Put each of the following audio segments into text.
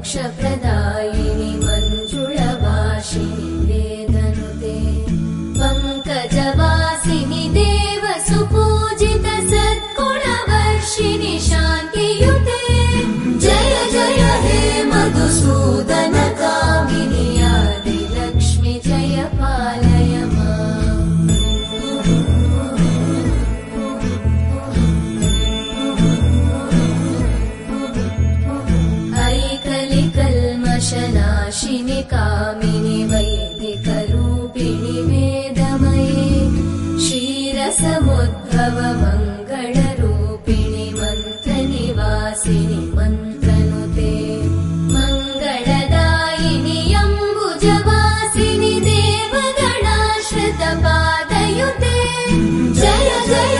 मोक्षप्रदायिनि मञ्जुळवासिनि वेदनुते पङ्कजवासिनि देवसुपूजित सद्गुणवर्षिणि शान्तियुते जय जय हे मधुसूदन कामिनि आदिलक्ष्मि जय पालय माम्। ऐकलिकल्मषनाशिनि कामिनि वैदिकरूपिणि वेदमये क्षीरसमुद्भव मङ्गलरूपिणि मन्त्रनिवासिनि मन्त्रनुते मङ्गलदायिनि अम्बुजवासिनि देवगणाश्रितपादयुते जय जय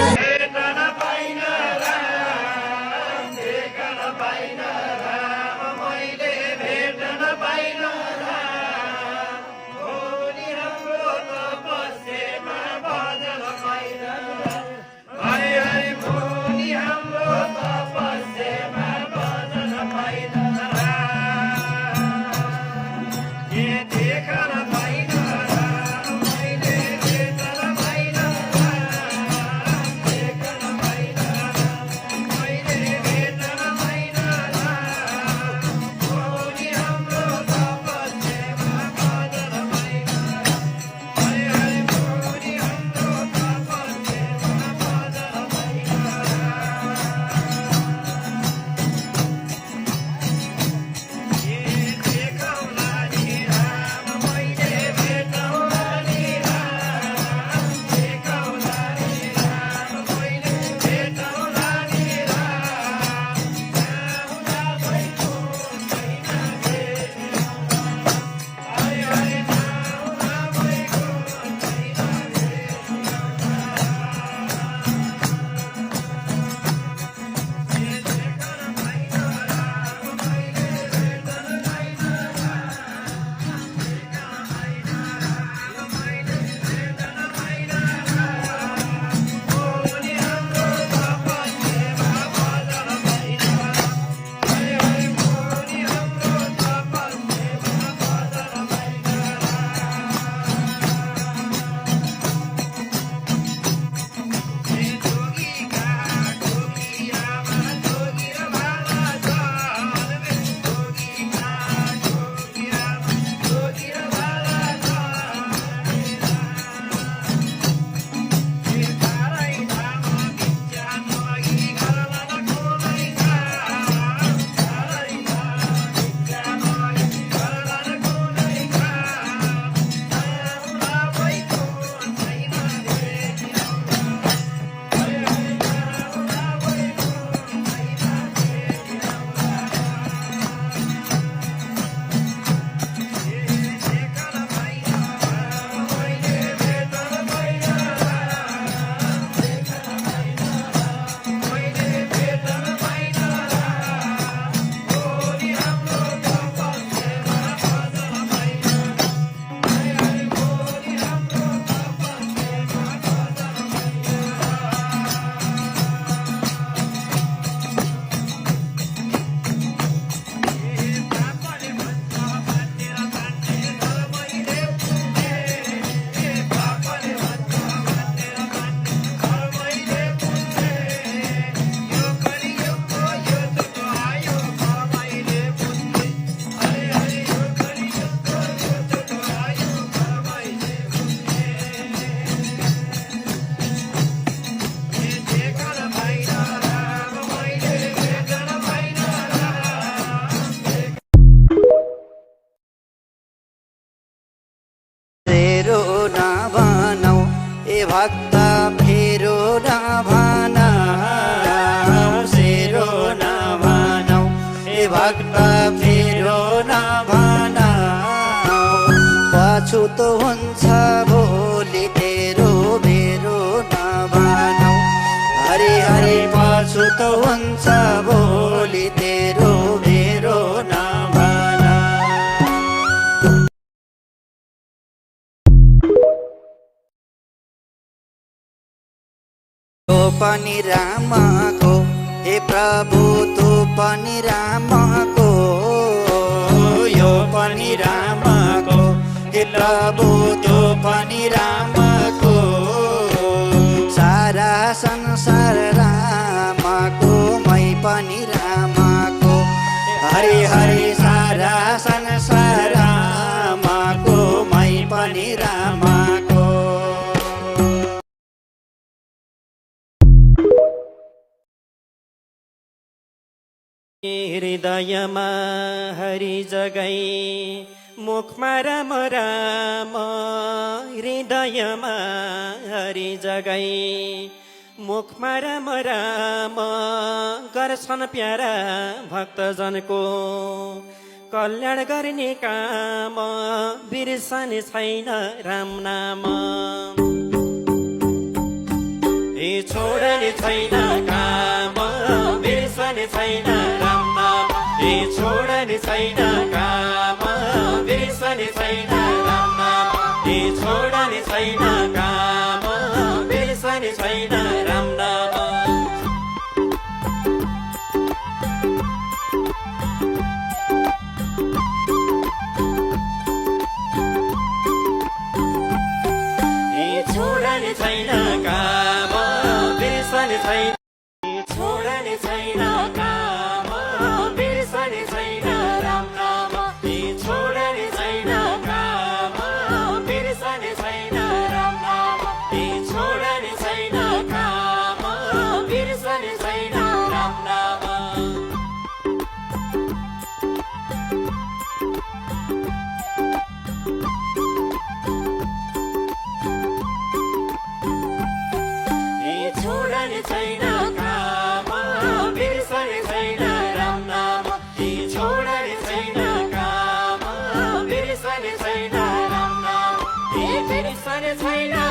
भक्ता फेरो न भनाऊ सेरो न भनाऊ ए भक्ता फेरो न भनाऊ पछुत हुन्छ भोलि तेरो मेरो न भनाऊ हरि हरि पछुत हुन्छ भोलि तेरो मेरो न पनि रामको हे प्रभु तू पनि रामको बुद्धो पनि रामको सारा संसार रामको मै पनि रामको हरि हरि सारा संसार रामको मै पनि रामको हृदयमा हरि जगै मुखमा राम राम हृदयमा हरि जगै मुखमा राम राम गर्छन् प्यारा भक्तजनको कल्याण गर्ने काम बिर्सने छैन राम नाम ए छोडने छैन काम बिर्सने छैन राम नाम ए छोडने छैन काम बिर्सने छैन राम नाम ए छोडने छैन काम बिर्सने छैन राम नाम छोडने छैन काम बिर्सने छैन छोडने छैन काम बिर्सने छैन राम नाम छोडने छैन काम बिर्सने छैन राम नाम छोडने छैन काम बिर्सने छैन राम नाम छोडने छैन काम बिर्सने छैन राम नाम छोडने छैन काम बिर्सने छैन राम नाम बिर्सने छैन